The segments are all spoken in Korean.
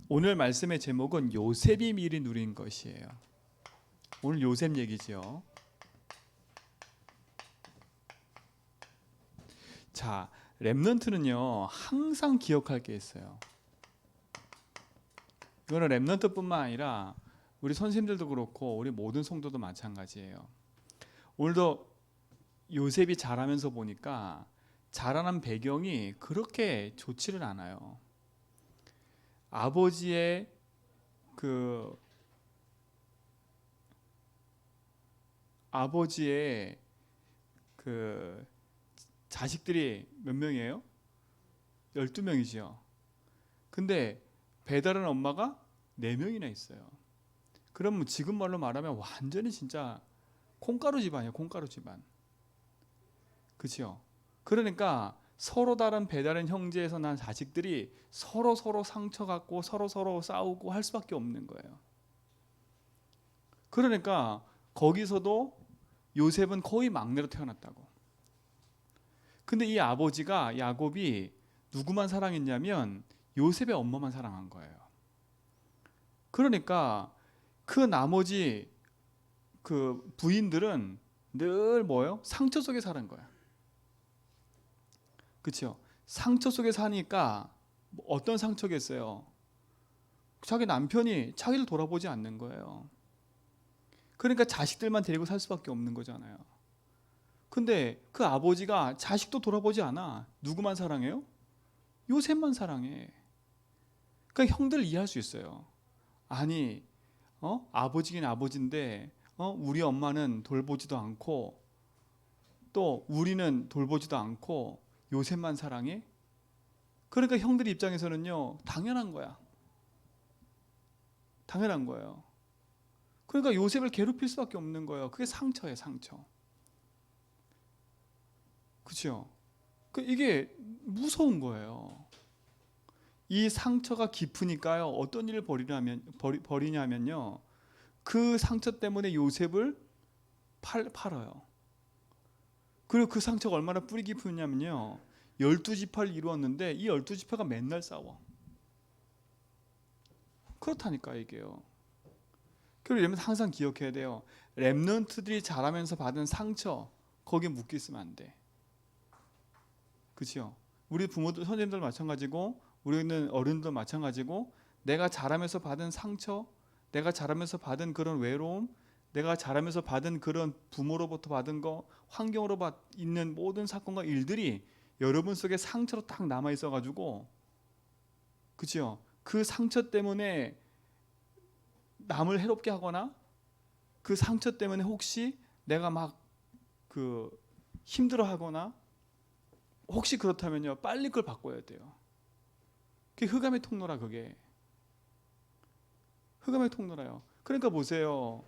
오늘 말씀의 제목은 요셉이 미리 누린 것이에요. 오늘 요셉 얘기죠. 자, 렘넌트는요 항상 기억할 게 있어요. 이거는 렘넌트뿐만 아니라 우리 선생님들도 그렇고 우리 모든 성도도 마찬가지예요. 오늘도 요셉이 자라면서 보니까 자라는 배경이 그렇게 좋지는 않아요. 아버지의 그 아버지의 그 자식들이 몇 명이에요? 12명이죠. 근데 배달은 엄마가 4명이나 있어요. 그러면 지금 말로 말하면 완전히 진짜 콩가루 집안이에요. 콩가루 집안. 그렇죠? 그러니까 서로 다른 배다른 형제에서 난 자식들이 서로 상처갖고 서로 싸우고 할 수밖에 없는 거예요. 그러니까 거기서도 요셉은 거의 막내로 태어났다고. 근데 이 아버지가 야곱이 누구만 사랑했냐면 요셉의 엄마만 사랑한 거예요. 그러니까 그 나머지 그 부인들은 늘 뭐예요? 상처 속에 사는 거야. 그렇죠? 상처 속에 사니까 어떤 상처겠어요? 자기 남편이 자기를 돌아보지 않는 거예요. 그러니까 자식들만 데리고 살 수밖에 없는 거잖아요. 근데 그 아버지가 자식도 돌아보지 않아. 누구만 사랑해요? 요셉만 사랑해. 그러니까 형들 이해할 수 있어요. 아니, 아버지긴 아버지인데, 우리 엄마는 돌보지도 않고, 또 우리는 돌보지도 않고, 요셉만 사랑해? 그러니까 형들 입장에서는요, 당연한 거야. 당연한 거예요. 그러니까 요셉을 괴롭힐 수밖에 없는 거예요. 그게 상처예요, 상처. 그렇죠? 이게 무서운 거예요. 이 상처가 깊으니까요. 어떤 일을 벌이냐면요. 그 상처 때문에 요셉을 팔아요. 그리고 그 상처가 얼마나 뿌리 깊으냐면요. 12지파를 이루었는데 이 12지파가 맨날 싸워. 그렇다니까 이게요. 그리고 여러분 항상 기억해야 돼요. 렘넌트들이 자라면서 받은 상처 거기에 묶여 있으면 안 돼. 그렇죠? 우리 부모들, 선생님들 마찬가지고 우리는 어른들 마찬가지고 내가 자라면서 받은 상처, 내가 자라면서 받은 그런 외로움, 내가 자라면서 받은 그런 부모로부터 받은 거, 환경으로 있는 모든 사건과 일들이 여러분 속에 상처로 딱 남아 있어가지고, 그렇죠? 그 상처 때문에 남을 해롭게 하거나 그 상처 때문에 혹시 내가 막 그 힘들어하거나 혹시 그렇다면요 빨리 그걸 바꿔야 돼요. 그게 흑암의 통로라. 그게 흑암의 통로라요. 그러니까 보세요.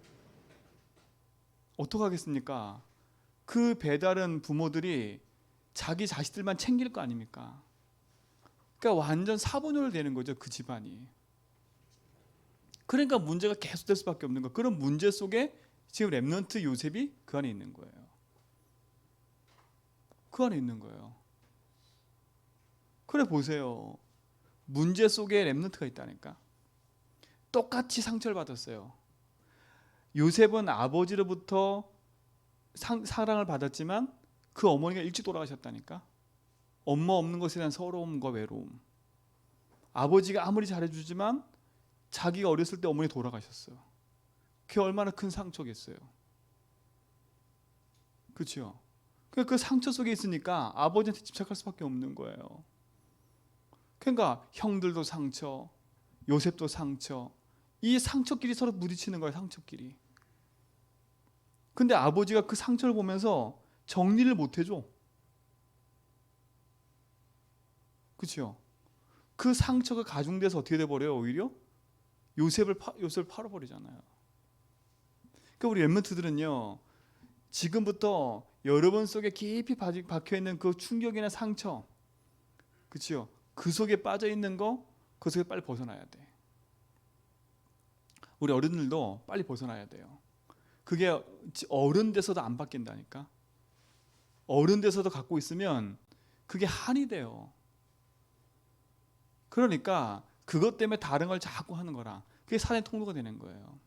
어떡하겠습니까? 그 배다른 부모들이 자기 자식들만 챙길 거 아닙니까? 그러니까 완전 사분열 되는 거죠. 그 집안이. 그러니까 문제가 계속될 수밖에 없는 거. 그런 문제 속에 지금 렘넌트 요셉이 그 안에 있는 거예요. 그 안에 있는 거예요. 그래 보세요. 문제 속에 렘넌트가 있다니까. 똑같이 상처를 받았어요. 요셉은 아버지로부터 사랑을 받았지만 그 어머니가 일찍 돌아가셨다니까. 엄마 없는 것에 대한 서러움과 외로움. 아버지가 아무리 잘해주지만 자기가 어렸을 때 어머니 돌아가셨어요. 그게 얼마나 큰 상처겠어요. 그렇죠? 그 상처 속에 있으니까 아버지한테 집착할 수밖에 없는 거예요. 그러니까 형들도 상처, 요셉도 상처, 이 상처끼리 서로 부딪히는 거예요. 상처끼리. 근데 아버지가 그 상처를 보면서 정리를 못 해줘. 그렇죠? 그 상처가 가중돼서 어떻게 돼버려요? 오히려 요셉을 팔아버리잖아요. 그러니까 우리 렘넌트들은요, 지금부터 여러분 속에 깊이 박혀있는 그 충격이나 상처, 그렇죠? 그 속에 빠져있는 거, 그 속에 빨리 벗어나야 돼. 우리 어른들도 빨리 벗어나야 돼요. 그게 어른 돼서도 안 바뀐다니까. 어른 돼서도 갖고 있으면 그게 한이 돼요. 그러니까 그것 때문에 다른 걸 자꾸 하는 거라. 그게 사단의 통로가 되는 거예요.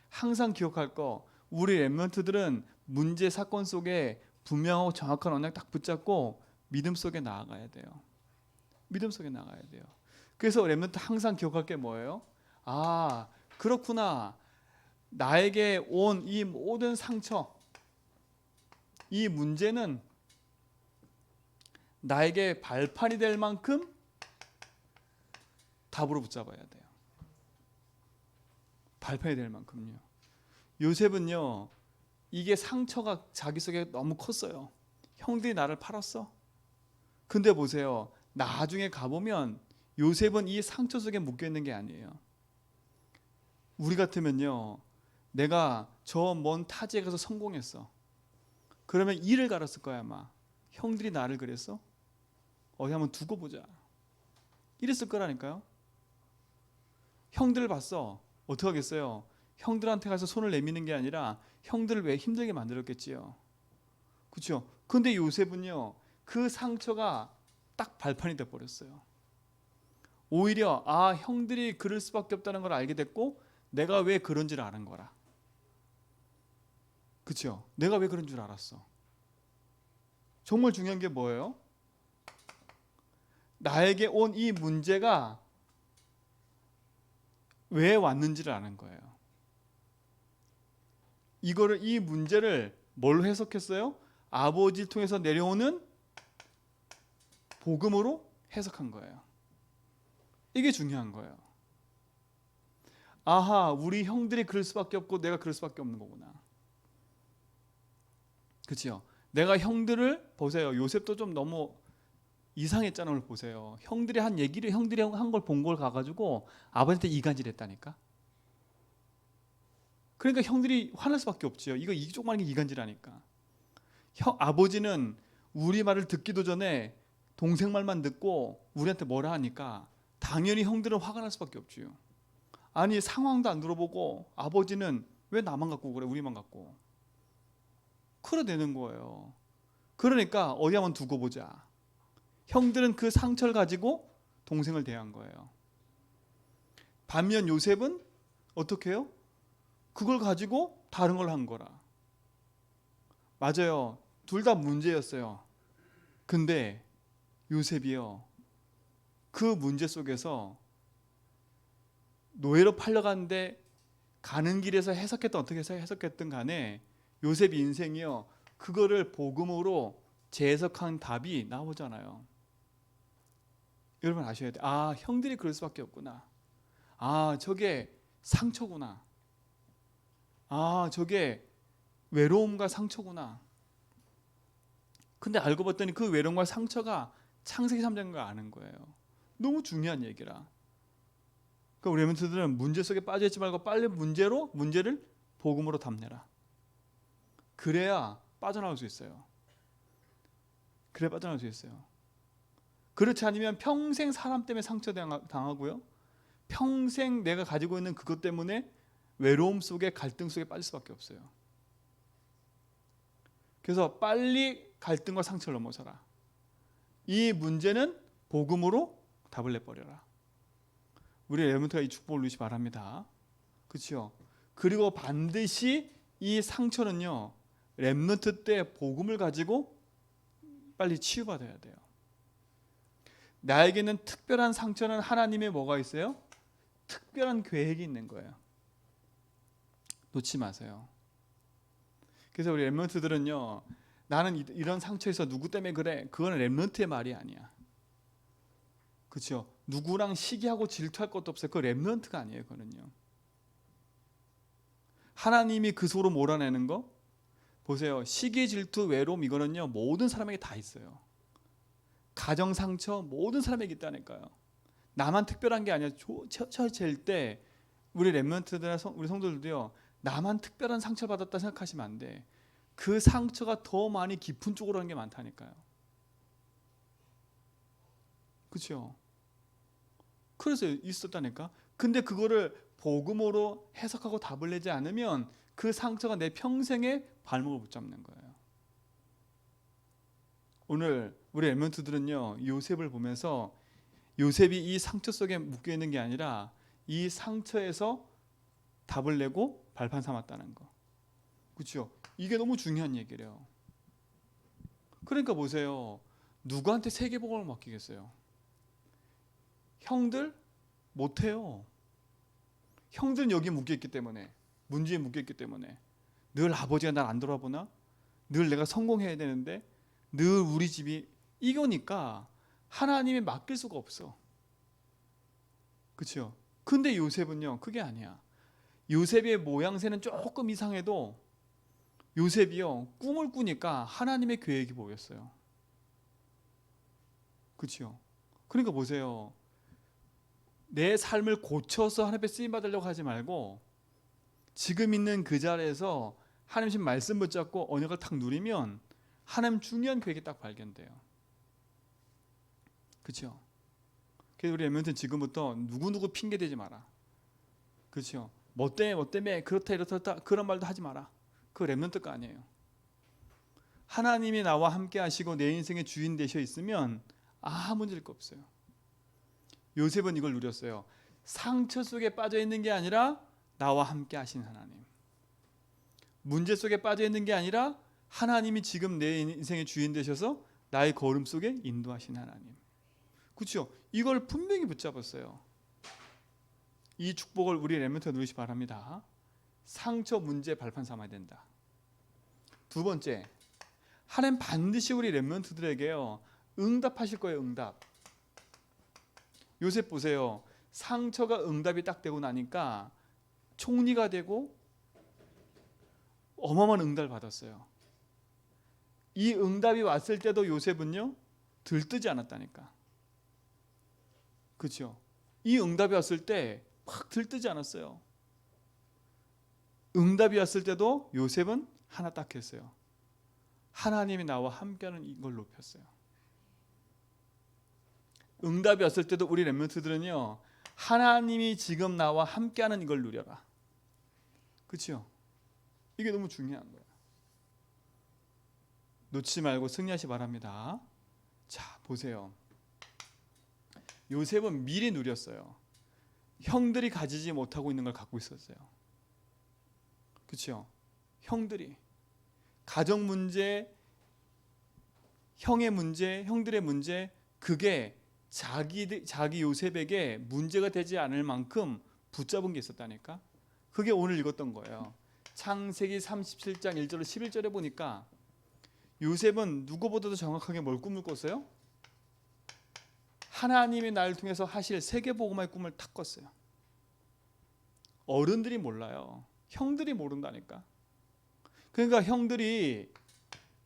항상 기억할 거, 우리 렘넌트들은 문제 사건 속에 분명하고 정확한 언약 딱 붙잡고 믿음 속에 나아가야 돼요. 믿음 속에 나가야 돼요. 그래서 렘넌트 항상 기억할 게 뭐예요? 아, 그렇구나. 나에게 온 이 모든 상처, 이 문제는 나에게 발판이 될 만큼 답으로 붙잡아야 돼요. 발판이 될 만큼요. 요셉은요, 이게 상처가 자기 속에 너무 컸어요. 형들이 나를 팔았어. 근데 보세요. 나중에 가보면 요셉은 이 상처 속에 묶여 있는 게 아니에요. 우리 같으면요, 내가 저 먼 타지에 가서 성공했어. 그러면 이를 갈았을 거야 아마. 형들이 나를 그랬어? 어디 한번 두고 보자. 이랬을 거라니까요. 형들을 봤어. 어떻게 하겠어요? 형들한테 가서 손을 내미는 게 아니라 형들을 왜 힘들게 만들었겠지요. 그렇죠? 근데 요셉은요, 그 상처가 딱 발판이 돼 버렸어요. 오히려 형들이 그럴 수밖에 없다는 걸 알게 됐고 내가 왜 그런지를 아는 거라. 그렇죠? 내가 왜 그런 줄 알았어. 정말 중요한 게 뭐예요? 나에게 온 이 문제가 왜 왔는지를 아는 거예요. 이 문제를 뭘로 해석했어요? 아버지를 통해서 내려오는 복음으로 해석한 거예요. 이게 중요한 거예요. 아하, 우리 형들이 그럴 수밖에 없고 내가 그럴 수밖에 없는 거구나. 그렇죠? 내가 형들을 보세요. 요셉도 좀 너무 이상했잖아요. 오늘 보세요. 형들이 한 얘기를 형들이 한 걸 본 걸 가가지고 아버지한테 이간질했다니까. 그러니까 형들이 화날 수밖에 없지요. 이거 조그마한 게 이간질하니까. 아버지는 우리 말을 듣기도 전에 동생 말만 듣고 우리한테 뭐라 하니까 당연히 형들은 화가 날 수밖에 없지요. 아니 상황도 안 들어보고 아버지는 왜 나만 갖고 그래 우리만 갖고 그러대는 거예요. 그러니까 어디 한번 두고 보자. 형들은 그 상처를 가지고 동생을 대한 거예요. 반면 요셉은 어떻게 해요? 그걸 가지고 다른 걸 한 거라. 맞아요. 둘 다 문제였어요. 근데 요셉이요, 그 문제 속에서 노예로 팔려가는데 가는 길에서 해석했던 어떻게 해석했든 간에 요셉 인생이요, 그거를 복음으로 재해석한 답이 나오잖아요. 여러분 아셔야 돼요. 형들이 그럴 수밖에 없구나. 저게 상처구나. 저게 외로움과 상처구나. 근데 알고 봤더니 그 외로움과 상처가 창세기 3장인 걸 아는 거예요. 너무 중요한 얘기라. 그러니까 우리 렘넌트들은 문제 속에 빠져있지 말고 빨리 문제를 복음으로 답내라. 그래야 빠져나올 수 있어요. 그래야 빠져나올 수 있어요. 그렇지 않으면 평생 사람 때문에 상처당하고요, 평생 내가 가지고 있는 그것 때문에 외로움 속에 갈등 속에 빠질 수밖에 없어요. 그래서 빨리 갈등과 상처를 넘어서라. 이 문제는 복음으로 답을 내버려라. 우리 렘넌트가 이 축복을 누리시 바랍니다. 그렇죠? 그리고 반드시 이 상처는요, 렘넌트 때 복음을 가지고 빨리 치유받아야 돼요. 나에게는 특별한 상처는 하나님의 뭐가 있어요? 특별한 계획이 있는 거예요. 놓지 마세요. 그래서 우리 렘넌트들은요, 나는 이런 상처에서 누구 때문에 그래, 그건 렘넌트의 말이 아니야. 그렇죠? 누구랑 시기하고 질투할 것도 없어요. 그 렘넌트가 아니에요. 그거는요, 하나님이 그 속으로 몰아내는 거 보세요. 시기, 질투, 외로움, 이거는요 모든 사람에게 다 있어요. 가정 상처 모든 사람에게 있다니까요. 나만 특별한 게 아니야. 처질 때 우리 렘넌트들이나 우리 성도들도요, 나만 특별한 상처를 받았다 생각하시면 안 돼. 그 상처가 더 많이 깊은 쪽으로 하는 게 많다니까요. 그렇죠? 그래서 있었다니까. 근데 그거를 복음으로 해석하고 답을 내지 않으면 그 상처가 내 평생에 발목을 붙잡는 거예요. 오늘 우리 렘넌트들은요, 요셉을 보면서 요셉이 이 상처 속에 묶여 있는 게 아니라 이 상처에서 답을 내고 발판 삼았다는 거. 그렇죠? 이게 너무 중요한 얘기래요. 그러니까 보세요. 누구한테 세계복음을 맡기겠어요? 형들 못해요. 형들은 여기 묶여있기 때문에, 문제에 묶여있기 때문에 늘 아버지가 날 안 돌아보나? 늘 내가 성공해야 되는데 늘 우리 집이 이거니까 하나님이 맡길 수가 없어. 그렇죠? 근데 요셉은요, 그게 아니야. 요셉의 모양새는 조금 이상해도 요셉이요, 꿈을 꾸니까 하나님의 계획이 보였어요. 그렇죠? 그러니까 보세요. 내 삶을 고쳐서 하나님께 쓰임 받으려고 하지 말고 지금 있는 그 자리에서 하나님 말씀 붙잡고 언약을 탁 누리면 하나님 중요한 계획이 딱 발견돼요. 그렇죠? 그래서 우리 렘넌트는 지금부터 누구누구 핑계 대지 마라. 그렇죠? 뭐 때문에 그렇다 이렇다 그런 말도 하지 마라. 그거 렘넌트가 아니에요. 하나님이 나와 함께 하시고 내 인생의 주인 되셔 있으면 아무 문제일 거 없어요. 요셉은 이걸 누렸어요. 상처 속에 빠져 있는 게 아니라 나와 함께 하신 하나님. 문제 속에 빠져 있는 게 아니라 하나님이 지금 내 인생의 주인 되셔서 나의 걸음 속에 인도하신 하나님. 그렇죠? 이걸 분명히 붙잡았어요. 이 축복을 우리 렘넌트가 누리시 바랍니다. 상처 문제 발판 삼아야 된다. 두 번째, 하나님 반드시 우리 렘넌트들에게요, 응답하실 거예요. 응답. 요셉 보세요. 상처가 응답이 딱 되고 나니까 총리가 되고 어마어마한 응답을 받았어요. 이 응답이 왔을 때도 요셉은요, 들뜨지 않았다니까. 그렇죠? 이 응답이 왔을 때 막 들뜨지 않았어요. 응답이 왔을 때도 요셉은 하나 딱 했어요. 하나님이 나와 함께하는 이걸 높였어요. 응답이 왔을 때도 우리 렘넌트들은요, 하나님이 지금 나와 함께하는 이걸 누려라. 그렇죠? 이게 너무 중요한 거예요. 놓치지 말고 승리하시 바랍니다. 자, 보세요. 요셉은 미리 누렸어요. 형들이 가지지 못하고 있는 걸 갖고 있었어요. 그렇죠? 형들이 가정 문제, 형의 문제, 형들의 문제, 그게 자기 요셉에게 문제가 되지 않을 만큼 붙잡은 게 있었다니까. 그게 오늘 읽었던 거예요. 창세기 37장 1절로 11절에 보니까 요셉은 누구보다도 정확하게 뭘 꿈을 꿨어요? 하나님이 나를 통해서 하실 세계복음화의 꿈을 탁 꿨어요. 어른들이 몰라요. 형들이 모른다니까. 그러니까 형들이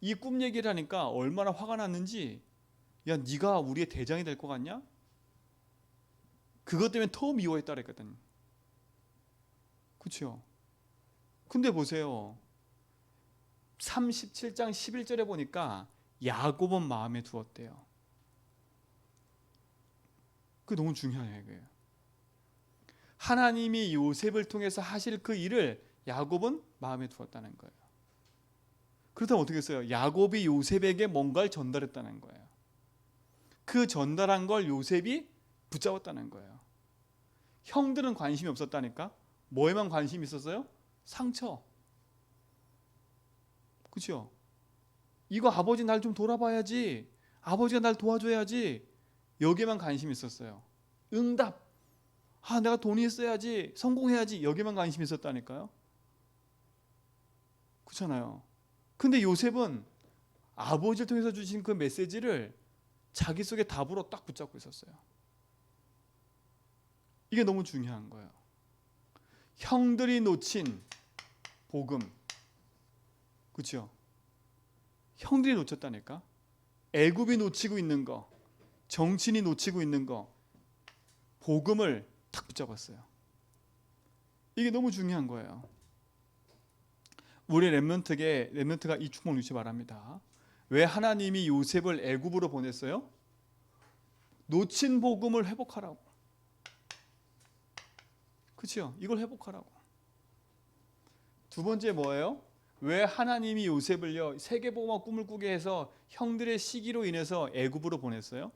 이 꿈 얘기를 하니까 얼마나 화가 났는지, 야, 네가 우리의 대장이 될 것 같냐? 그것 때문에 더 미워했다 그랬거든. 그렇죠? 근데 보세요. 37장 11절에 보니까 야곱은 마음에 두었대요. 그게 너무 중요한 얘기예요. 하나님이 요셉을 통해서 하실 그 일을 야곱은 마음에 두었다는 거예요. 그렇다면 어떻게 했어요? 야곱이 요셉에게 뭔가를 전달했다는 거예요. 그 전달한 걸 요셉이 붙잡았다는 거예요. 형들은 관심이 없었다니까. 뭐에만 관심이 있었어요? 상처. 그렇죠? 이거 아버지 날 좀 돌아봐야지. 아버지가 날 도와줘야지. 여기에만 관심이 있었어요. 응답. 아, 내가 돈이 있어야지. 성공해야지. 여기에만 관심이 있었다니까요. 그렇잖아요. 근데 요셉은 아버지를 통해서 주신 그 메시지를 자기 속에 답으로 딱 붙잡고 있었어요. 이게 너무 중요한 거예요. 형들이 놓친 복음. 그렇죠? 형들이 놓쳤다니까. 애굽이 놓치고 있는 거, 정치인이 놓치고 있는 거, 복음을 탁 붙잡았어요. 이게 너무 중요한 거예요. 우리 렘넌트가 이 축복을 누리시 바랍니다. 왜 하나님이 요셉을 애굽으로 보냈어요? 놓친 복음을 회복하라고. 그렇죠? 이걸 회복하라고. 두 번째 뭐예요? 왜 하나님이 요셉을요, 세계복음화 꿈을 꾸게 해서 형들의 시기로 인해서 애굽으로 보냈어요?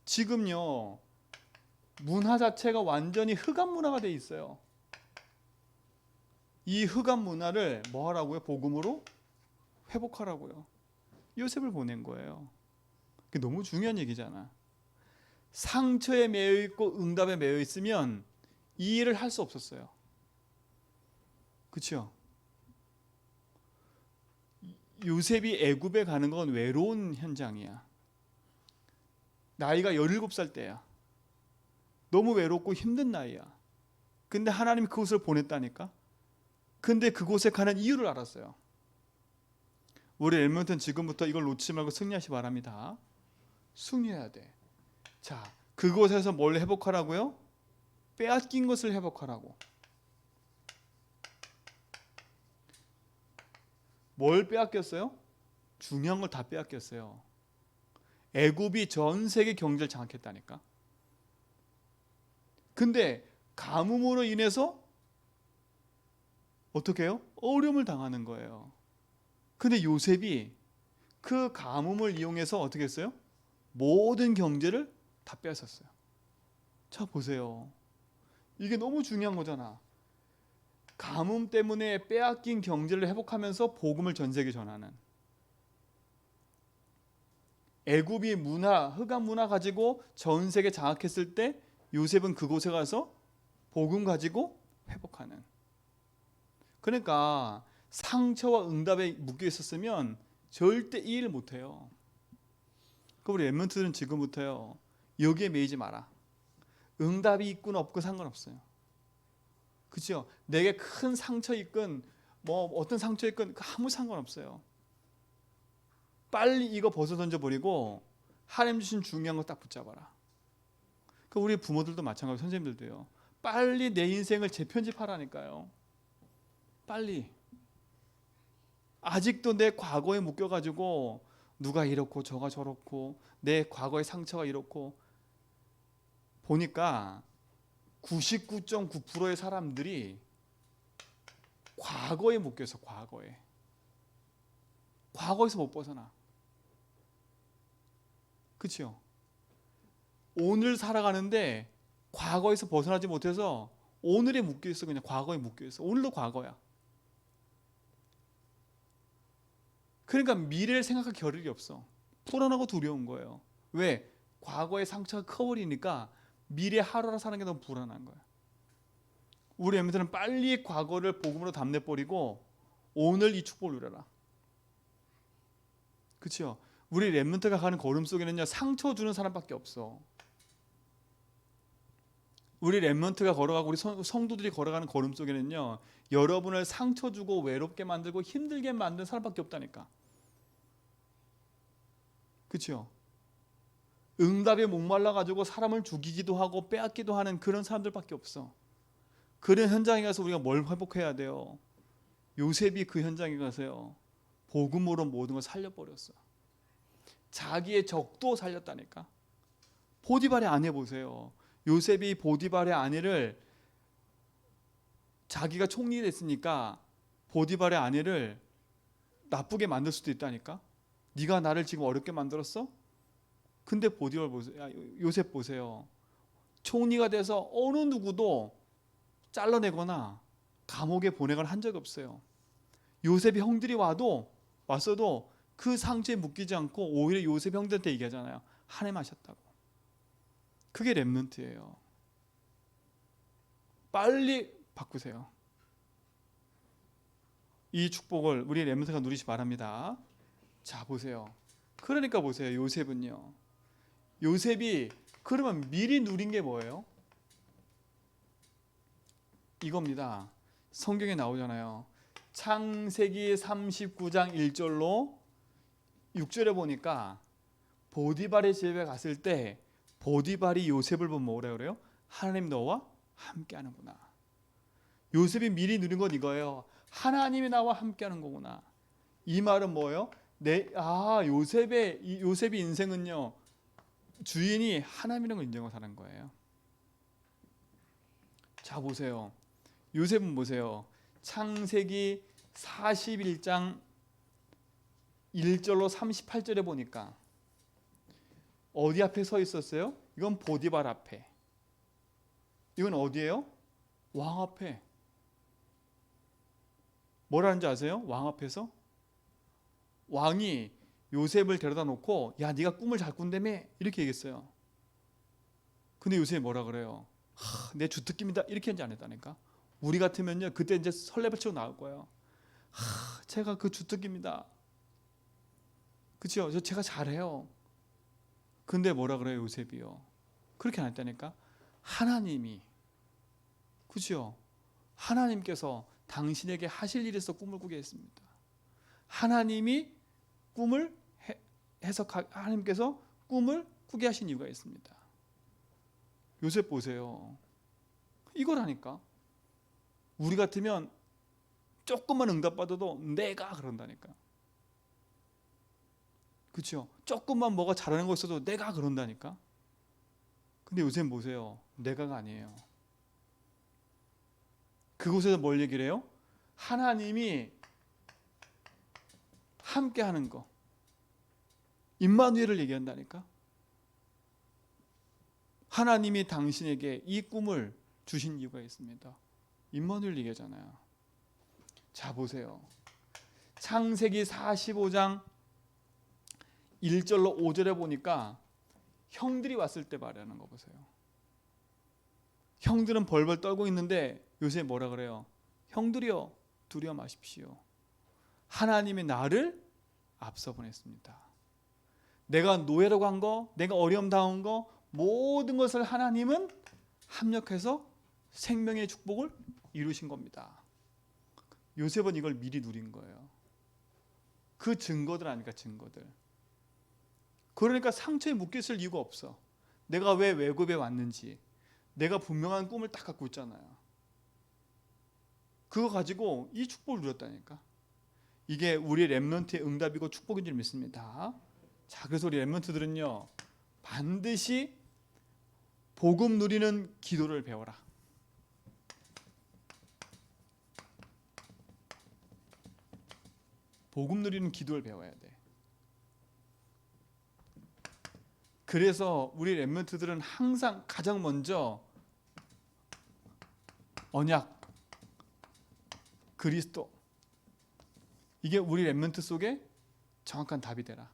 지금요 문화 자체가 완전히 흑암 문화가 돼 있어요. 이 흑암 문화를 뭐 하라고요? 복음으로 회복하라고요. 요셉을 보낸 거예요. 그게 너무 중요한 얘기잖아. 상처에 매여 있고 응답에 매여 있으면 이 일을 할 수 없었어요. 그렇죠? 요셉이 애굽에 가는 건 외로운 현장이야. 나이가 17살 때야. 너무 외롭고 힘든 나이야. 근데 하나님이 그곳을 보냈다니까. 근데 그곳에 가는 이유를 알았어요. 우리 엘몬턴 지금부터 이걸 놓치지 말고 승리하시 바랍니다. 승리해야 돼. 자, 그곳에서 뭘 회복하라고요? 빼앗긴 것을 회복하라고. 뭘 빼앗겼어요? 중요한 걸 다 빼앗겼어요. 애굽이 전 세계 경제를 장악했다니까. 근데 가뭄으로 인해서 어떻게 해요? 어려움을 당하는 거예요. 근데 요셉이 그 가뭄을 이용해서 어떻게 했어요? 모든 경제를 다 뺏었어요. 자, 보세요. 이게 너무 중요한 거잖아. 가뭄 때문에 빼앗긴 경제를 회복하면서 복음을 전 세계에 전하는. 애굽이 흑암 문화 가지고 전 세계 장악했을 때 요셉은 그곳에 가서 복음 가지고 회복하는. 그러니까 상처와 응답에 묶여 있었으면 절대 이 일을 못해요. 그 우리 랩런트들은 지금부터요 여기에 매이지 마라. 응답이 있건 없건 상관없어요. 그렇죠? 내게 큰 상처 있건 뭐 어떤 상처 있건 아무 상관없어요. 빨리 이거 벗어 던져버리고 하나님 주신 중요한 거 딱 붙잡아라. 그 우리 부모들도 마찬가지고 선생님들도요. 빨리 내 인생을 재편집하라니까요. 빨리. 아직도 내 과거에 묶여가지고 누가 이렇고 저가 저렇고 내 과거의 상처가 이렇고 보니까 99.9%의 사람들이 과거에 묶여서 과거에서 못 벗어나. 그렇죠? 오늘 살아가는데 과거에서 벗어나지 못해서 오늘에 묶여있어. 그냥 과거에 묶여있어. 오늘도 과거야. 그러니까 미래를 생각할 겨를이 없어. 불안하고 두려운 거예요. 왜? 과거의 상처가 커버리니까 미래 하루하루 사는 게 너무 불안한 거야. 우리 애들은 빨리 과거를 복음으로 담내버리고 오늘 이 축복을 누려라. 그렇죠? 우리 랩런트가 가는 걸음 속에는요 상처 주는 사람밖에 없어. 우리 랩런트가 걸어가고 우리 성도들이 걸어가는 걸음 속에는요 여러분을 상처 주고 외롭게 만들고 힘들게 만드는 사람밖에 없다니까. 그렇죠? 응답에 목말라 가지고 사람을 죽이기도 하고 빼앗기도 하는 그런 사람들밖에 없어. 그런 현장에 가서 우리가 뭘 회복해야 돼요? 요셉이 그 현장에 가서요 복음으로 모든 걸 살려버렸어. 자기의 적도 살렸다니까. 보디발의 아내 보세요. 요셉이 보디발의 아내를 자기가 총리 됐으니까 보디발의 아내를 나쁘게 만들 수도 있다니까. 네가 나를 지금 어렵게 만들었어? 근데 보디발 보세요. 요셉 보세요. 총리가 돼서 어느 누구도 잘라내거나 감옥에 보내거나 한 적이 없어요. 요셉이 형들이 왔어도 그 상처에 묶이지 않고 오히려 요셉 형들한테 얘기하잖아요. 하나님 하셨다고. 그게 랩런트예요. 빨리 바꾸세요. 이 축복을 우리 랩런트가 누리시 바랍니다. 자, 보세요. 그러니까 보세요. 요셉은요. 요셉이 그러면 미리 누린 게 뭐예요? 이겁니다. 성경에 나오잖아요. 창세기 39장 1절로 6절에 보니까 보디발의 집에 갔을 때 보디발이 요셉을 보면 뭐라 그래요? 하나님 너와 함께 하는구나. 요셉이 미리 누린 건 이거예요. 하나님이 나와 함께 하는 거구나. 이 말은 뭐예요? 요셉의 인생은요 주인이 하나님이라는 걸 인정하고 사는 거예요. 자, 보세요. 요셉은 보세요. 창세기 41장 1절로 38절에 보니까 어디 앞에 서 있었어요? 이건 보디발 앞에. 이건 어디예요? 왕 앞에. 뭐라는지 아세요? 왕 앞에서 왕이 요셉을 데려다 놓고 야 네가 꿈을 잘 꾼다며 이렇게 얘기했어요. 근데 요셉이 뭐라 그래요? 내 주특기입니다 이렇게 한지 안 했다니까. 우리 같으면요 그때 이제 설레발치고 나올 거예요. 제가 그 주특기입니다. 그렇죠? 제가 잘해요. 근데 뭐라 그래요 요셉이요? 그렇게 안 했다니까. 하나님이, 그렇죠? 하나님께서 당신에게 하실 일이 있어 꿈을 꾸게 했습니다. 하나님이 꿈을 하나님께서 꿈을 꾸게 하신 이유가 있습니다. 요셉 보세요. 이거라니까. 우리 같으면 조금만 응답받아도 내가 그런다니까. 그렇죠? 조금만 뭐가 잘하는 거 있어도 내가 그런다니까. 근데 요셉 보세요. 내가가 아니에요. 그곳에서 뭘 얘기를 해요? 하나님이 함께 하는 거. 임마누엘을 얘기한다니까. 하나님이 당신에게 이 꿈을 주신 이유가 있습니다. 임마누엘 얘기하잖아요. 자 보세요. 창세기 45장 1절로 5절에 보니까 형들이 왔을 때 말하는 거 보세요. 형들은 벌벌 떨고 있는데 요셉 뭐라 그래요? 형들이여 두려워 마십시오. 하나님이 나를 앞서 보냈습니다. 내가 노예라고 한 거, 내가 어려움 당한 거 모든 것을 하나님은 합력해서 생명의 축복을 이루신 겁니다. 요셉은 이걸 미리 누린 거예요. 그 증거들 아니까 증거들. 그러니까 상처에 묶였을 이유가 없어. 내가 왜 외국에 왔는지 내가 분명한 꿈을 딱 갖고 있잖아요. 그거 가지고 이 축복을 누렸다니까. 이게 우리 렘넌트의 응답이고 축복인 줄 믿습니다. 자, 그래서 우리 렘넌트들은요 반드시 복음 누리는 기도를 배워라. 복음 누리는 기도를 배워야 돼. 그래서 우리 렘넌트들은 항상 가장 먼저 언약, 그리스도, 이게 우리 렘넌트 속에 정확한 답이 되라.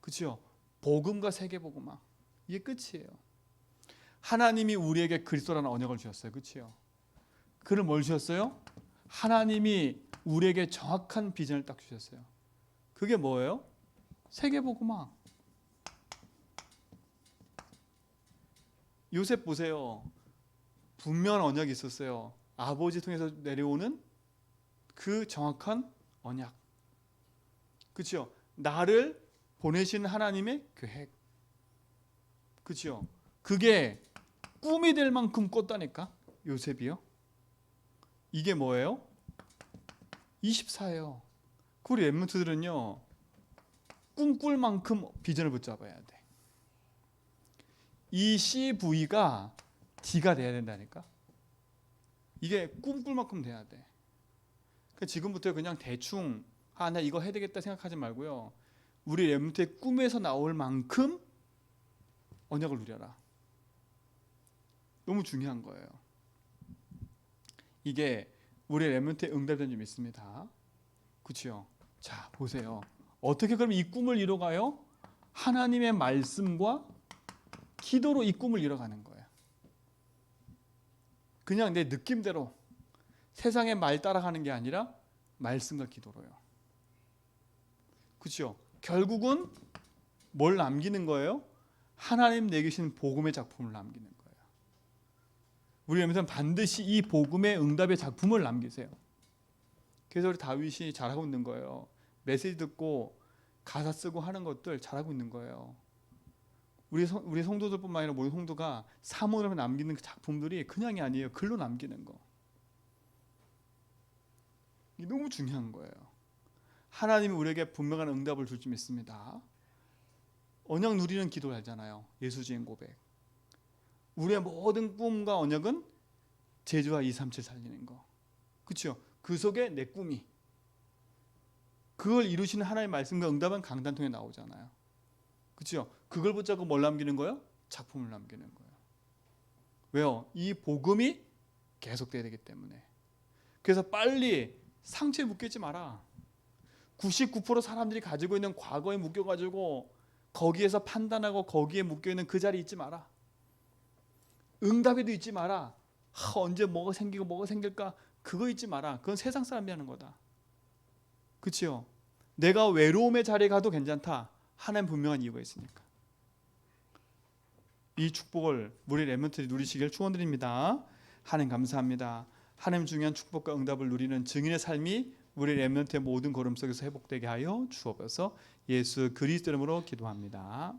그렇죠? 복음과 세계복음화, 이게 끝이에요. 하나님이 우리에게 그리스도라는 언약을 주셨어요. 그렇죠? 그를 뭘 주셨어요? 하나님이 우리에게 정확한 비전을 딱 주셨어요. 그게 뭐예요? 세계복음화. 요셉 보세요. 분명한 언약이 있었어요. 아버지 통해서 내려오는 그 정확한 언약. 그렇죠? 나를 보내신 하나님의 계획. 그렇죠? 그게 꿈이 될 만큼 꿨다니까. 요셉이요. 이게 뭐예요? 24예요. 우리 렘넌트들은요 꿈꿀 만큼 비전을 붙잡아야 돼. 이 CV가 D가 돼야 된다니까. 이게 꿈꿀 만큼 돼야 돼. 그러니까 지금부터 그냥 대충 나 이거 해야 되겠다 생각하지 말고요. 우리 렘넌트의 꿈에서 나올 만큼 언약을 누려라. 너무 중요한 거예요. 이게 우리 렘넌트의 응답된 점 있습니다. 그렇죠? 자 보세요. 어떻게 그럼 이 꿈을 이뤄가요? 하나님의 말씀과 기도로 이 꿈을 이뤄가는 거예요. 그냥 내 느낌대로 세상의 말 따라가는 게 아니라 말씀과 기도로요. 그렇죠? 결국은 뭘 남기는 거예요? 하나님 내게 주신 복음의 작품을 남기는 거예요. 우리 렘넌트는 반드시 이 복음의 응답의 작품을 남기세요. 그래서 우리 다윗이 잘하고 있는 거예요. 메시지 듣고 가사 쓰고 하는 것들 잘하고 있는 거예요. 우리 성도들뿐만 아니라 모든 성도가 사문으로 남기는 그 작품들이 그냥이 아니에요. 글로 남기는 거. 이게 너무 중요한 거예요. 하나님이 우리에게 분명한 응답을 줄 줄 믿습니다. 언약 누리는 기도를 하잖아요. 예수주인 고백. 우리의 모든 꿈과 언약은 제주와 237 살리는 거. 그렇죠? 그 속에 내 꿈이. 그걸 이루시는 하나님의 말씀과 응답은 강단 통해 나오잖아요. 그렇죠? 그걸 붙잡고 뭘 남기는 거예요? 작품을 남기는 거예요. 왜요? 이 복음이 계속돼야 되기 때문에. 그래서 빨리 상처에 묶이지 마라. 99% 사람들이 가지고 있는 과거에 묶여가지고 거기에서 판단하고 거기에 묶여있는 그 자리에 있지 마라. 응답에도 있지 마라. 언제 뭐가 생기고 뭐가 생길까? 그거 있지 마라. 그건 세상 사람이 하는 거다. 그렇죠? 내가 외로움의 자리에 가도 괜찮다. 하나님 분명한 이유가 있으니까. 이 축복을 우리 렘넌트들이 누리시길 축원드립니다. 하나님 감사합니다. 하나님 중요한 축복과 응답을 누리는 증인의 삶이 우리 렘넌트의 모든 걸음 속에서 회복되게 하여 주옵소서. 예수 그리스도 이름으로 기도합니다.